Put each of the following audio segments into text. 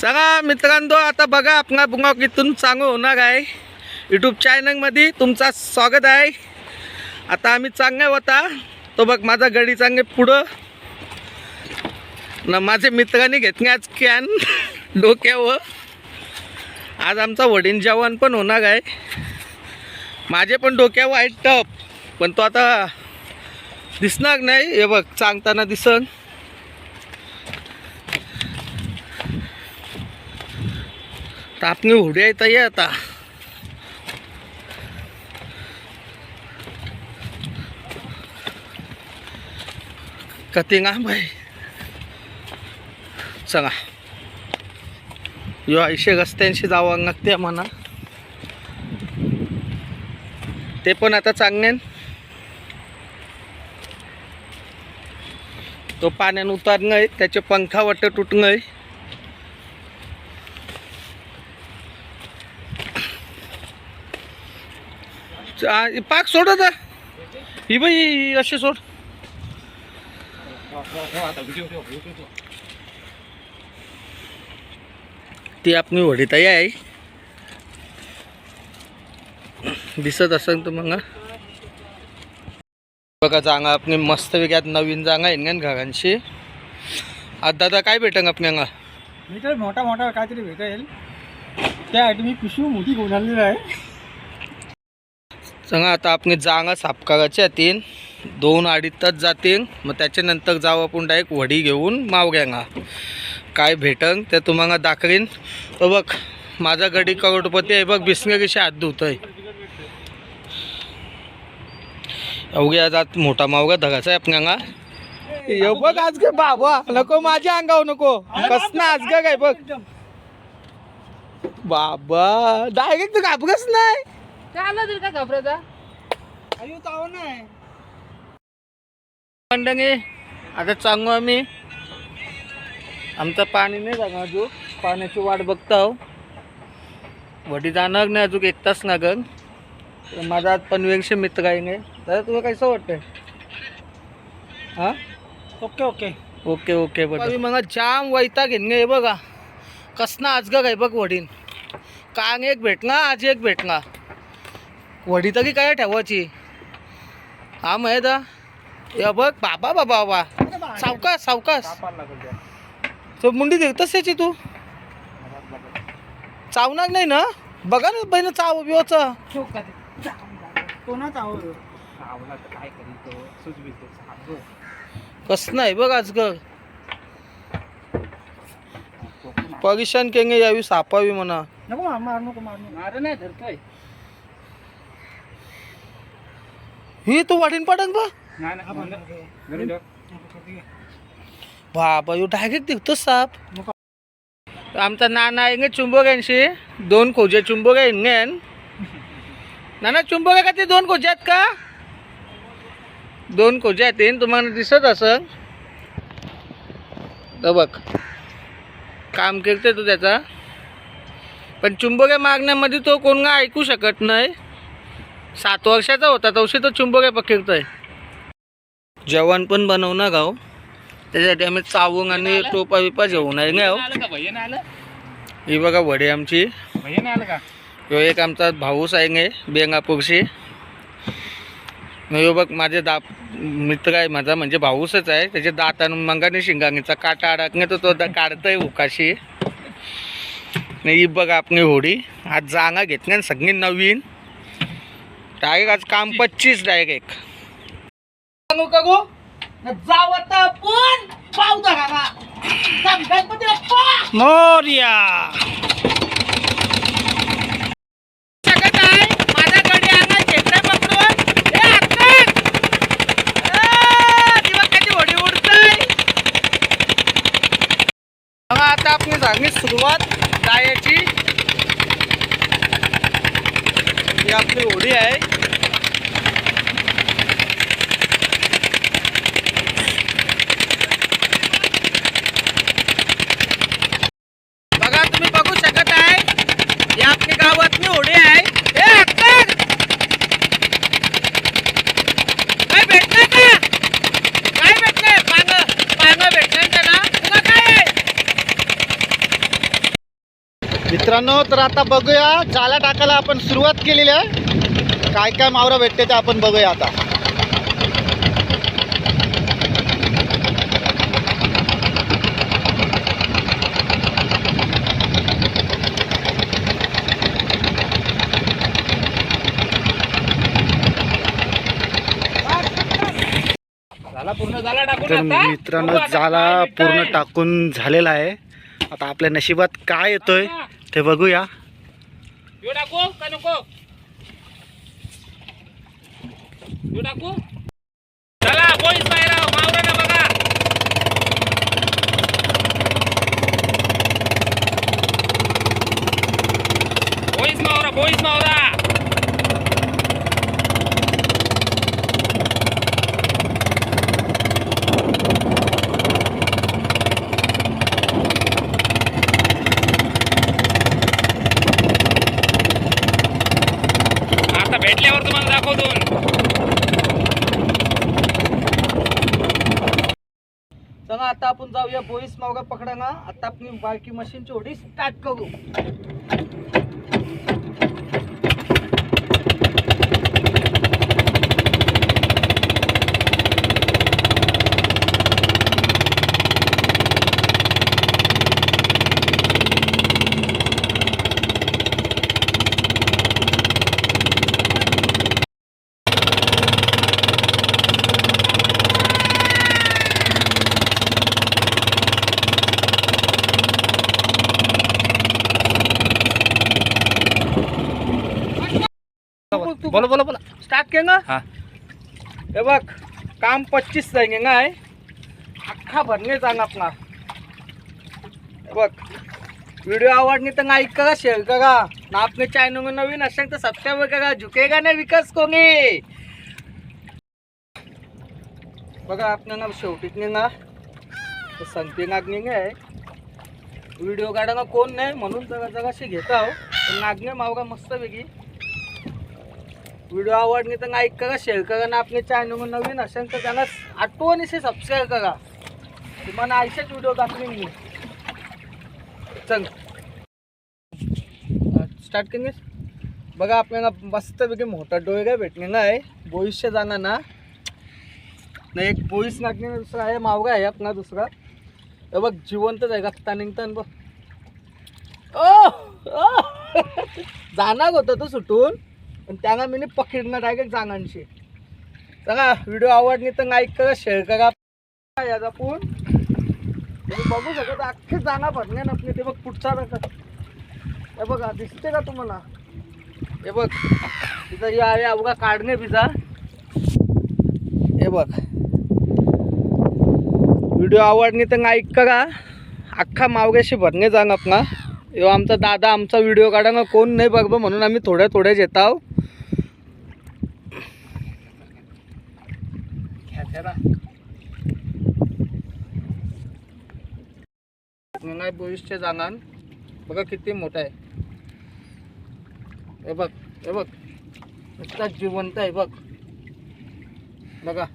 चला मित्रांनो, आता बघा आपला ब्लॉग इथून चांगलं होणार आहे. यूट्यूब चॅनलमध्ये तुमचं स्वागत आहे. आता आम्ही चांगला होता तो बघ माझा गडी चांगले पुढं ना. माझे मित्रांनी घेतले आज कॅन डोक्यावर. आज आमचा वडील जेवण पण होणार आहे. माझे पण डोक्यावर आहे टप, पण तो आता दिसणार नाही. हे बघ सांगताना दिसन. आपली होडी आहे ताई. आता कथिंगा भाई चला यो 80 रस्त्यांशी जावं लागते म्हणा. ते पण आता चांगले. तो पाण्यान उतारणार, त्याचे पंखा वाट तुटणार. पाक सोड आता ही बाई अशी सोड. ती आपली वडीताई आहे. दिसत असेल तुम्हाला. बघा जागा आपली मस्त वेगळ्यात नवीन जागा आहे घरांची. आज दादा काय भेटेल आपल्याला? मी तर मोठा मोठा काहीतरी भेटेल त्यासाठी मी पिशवी मोठी घेऊन आलेली आहे. सांगा आता आपण जागा साफ करायच्या 2-2.5 तास जातील. मग त्याच्यानंतर जाऊ आपण डायरेक्ट वडी घेऊन मावग्यांना. काय भेटन ते तुम्हाला दाखवीन. तो बघ माझा गडी करोडपती आहे. बघ बिस्मिरीशी हात धुतोय. अवघ्या जात मोठा मावगा धगाचा आहे आपल्याला. ये बघ आज गे बाबा नको माझ्या अंगावर नको. कसं आज ग काय बघ बाबा डायरेक्ट घाबरच नाही. चालला तरी काय घाबरायचा? अयो ताव नाही मंडंगे. आता सांगू आम्ही आमचं पाणी नाही जागा अजून. पाण्याची वाट बघतो. वडी जाणार नाही अजून 1 तास लागल. माझा आज पनवेलचे मित्र आहे नाही. तर तुला कसं वाटतंय? हां ओके ओके ओके ओके. बघ मग जाम वैता घेणे. हे बघा कसं आज ग काय बघ वडीन. कांग एक भेटना आज एक भेटना. वडी तरी काय ठेवायची. हा माहीत या बघ बाबा बाबा बाबा सावकाश सावकाश. तो मुंडी देतच त्याची तू चावणार नाही ना? बघा ना बहिण चाव बिवचा कस नाही बघ आज ग. परेशान केंगे यावी सापावी म्हणा. नको मार नको मार नाही धरतोय. ही तू वाढीन पाडन बा. बाबा यो डायरेक्ट दिसतो साप. आमचा नाना आहे चुंबकांशी 2 खोजे चुंबक आहे नाना. चुंबक आहे का ते 2 खोजे आहेत का? 2 खोजे आहेत. तुम्हाला दिसत असं बघ काम करते तो त्याचा. पण चुंबक मागण्यामध्ये तो कोण ऐकू शकत नाही. 7 वर्षाचा होता तवशी तो चुंबक पकडतोय. जेवण पण बनवणार गाव. त्याच्यासाठी आम्ही चावून आणि टोपा बिपा जेवून आहे गाव. ही बघा वडी आमची. ह्यो एक आमचा भाऊस आहे गे बेंगापूरशी. ह्यो बघ माझे मित्र आहे माझा म्हणजे भाऊसच आहे. त्याचे दातान मंगाने शिंगांगीचा काटा अडकणे तो काढतोय उकाशी. ही बघा आपली होडी. आज जागा घेतल्या सगळी नवीन. डायरेक्ट आज काम 25 डायरेक्ट सांगू का गो जाव आता पण पाव धरा गणपती बाप्पा मोरया. सगळं आहे माझा गडी अंगा खेकडे पकडून हे हातात दिवसाची होडी उडतय. आता आपली झाली सुरुवात जायची. ही आपली होडी आहे. मित्रांनो, तर आता बघूया, जाळ्या टाकायला आपण सुरुवात केलेली आहे. काय काय मावरा भेटते ते आपण बघूया आता. तर मित्रांनो, जाला पूर्ण टाकून झालेला आहे. आता आपल्या नशिबात काय येतोय ते बघूया. भेटल्यावर तुम्हाला दाखवतो. चला आता आपण जाऊया बोईस मावगा पकडायला. आता आपण बारकी मशीनची होडी स्टार्ट करू. बोला बोला बोला. स्टार्ट केलं. हा. हे बघ, काम 25 जाएंगे आहे. अख्खा भरणे जाणार आपला. हे बघ, व्हिडिओ आवडली तर लाईक करा, शेअर करा ना. आपले चॅनल नवीन असेल तर सबस्क्राईब करा. झुकेगा नाही विकास कोणी. बघा आपल्याला शेवटीच ना सांगते नागणी आहे. व्हिडिओ काढायला कोण नाही म्हणून जरा जराशी घेत आहो. नागणे मावगा मस्त वेगळी. व्हिडिओ आवडली तर लाईक करा, शेअर करा ना. आपले चॅनल नवीन असेल तर त्यांना आठवणीशी सबस्क्राईब करा. तुम्हाला आयुष्यात व्हिडिओ दाखवेन मी. चल स्टार्ट केली. बघा आपल्याला मस्तपैकी मोठा डोळगा भेटलेला आहे. बोईसशे जाणार ना. एक बोईस नागणे दुसरा आहे, मावगा आहे आपला दुसरा. हे बघ जिवंतच आहे. गत्ता निघतान बघ. जाणार होतं तो सुटून पण त्यांना मी पकडणं डायरेक्ट जाणांशी. चला व्हिडिओ आवडली तर लाईक करा, शेअर करा. याचा फोन तुम्ही बघू शकता. अख्खे जाणार भरणे ना आपले. ते बघ पुढचा रका. हे बघा दिसते का तुम्हाला. हे बघ तिथं या अवघा काढणे पिझा. हे बघ व्हिडिओ आवडली तर लाईक करा. अख्खा मावग्याशी भरणे जाणार आपला. एव्हा आमचा दादा आमचा व्हिडिओ काढायला कोण नाही बघ म्हणून आम्ही थोड्या थोड्याच येत आहो. नाही बोईसचे जाणार. बघा किती मोठा आहे. हे बघ, हे बघ नुसता जिवंत आहे बघ. बघा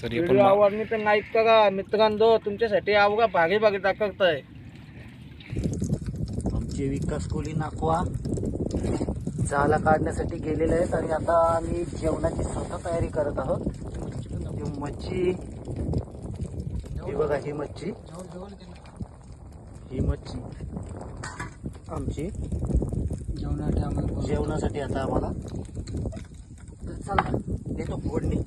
व्हिडिओ आवडली तर लाईक करा मित्रांनो. तुमच्यासाठी अवघा भागी भागी दाखवतोय. आमचे विकास कोली नाकवा जाला काढण्यासाठी गेलेले आहेत आणि आता आम्ही जेवणाची स्वतः तयारी करत आहोत. ही मच्छी, ही बघा ही मच्छी, ही मच्छी आमची जेवणासाठी आता आम्हाला. तर चला येतो फोडणी.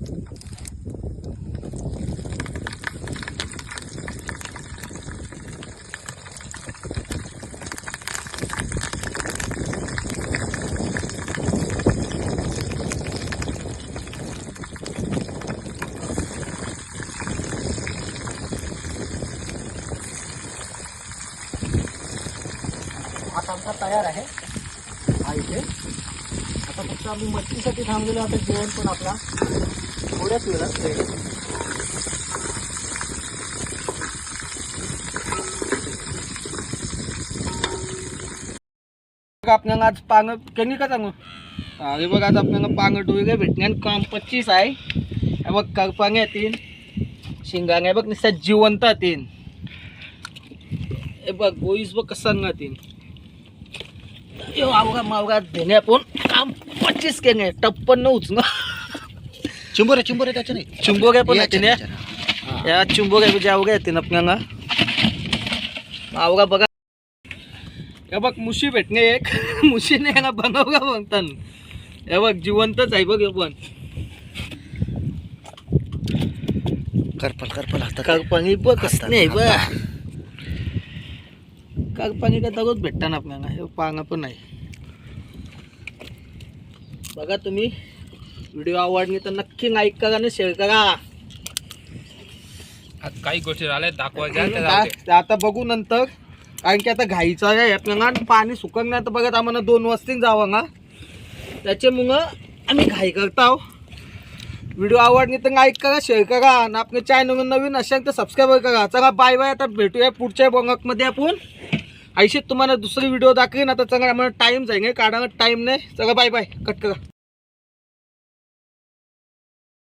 आता आमचा तयार आहे. हा इथे आता फक्त आम्ही मच्छीसाठी थांबलेलो. आता जेवण पण आपला थोड्याच वेळात रेडी. आपल्याला आज पांग कमी का सांगू. अरे बघ आज आपल्याला पांग डोळे भेटणे आणि काम 25 आहे. हे बघ करपांगे येतील, शिंगांगे बघ नुसत्या जिवंत येतील. हे बघ गोईस बघ कसं सांगतील आवगा मावगा देणे आपण काम 25 केले टप्पन न उचना चिंबोरे त्याच्या नाही चुंबोग्या पण याच्या येते याच्या. ना या चुंबोग्या म्हणजे अवघ्या येते ना आपल्याला अवघा बघा हे बघ मुशी भेटणे एक मुशीने ना बनवगा म्हणतात हे बघ जिवंतच आहे बघ हे पण करपल आता कारपाणी बघ कसं नाही बघ कारपाणी का दररोज भेटता ना आपल्याला हे पांगा पण नाही बघा तुम्ही व्हिडिओ आवडली तर नक्की लाईक करा आणि शेअर करा आज काही गोष्टी राहिल्या दाखवायच्या त्या जाऊ दे. ते आता बघू नंतर कारण की आता घाईचा आहे आपल्याला आणि पाणी सुकणार तर बघत आम्हाला 2 वाजता जावं ना त्याच्यामुळं आम्ही घाई करतो व्हिडिओ आवडली तर लाईक करा शेअर करा आणि आपल्या चॅनल नवीन असेल तर सबस्क्राईब करा चला बाय बाय आता भेटूया पुढच्या बॉंगकमध्ये आपण ऐशीत तुम्हाला दुसरी व्हिडिओ दाखवेन आता चला आम्हाला टाईम जाईल काढायला टाईम नाही चला बाय बाय कट करा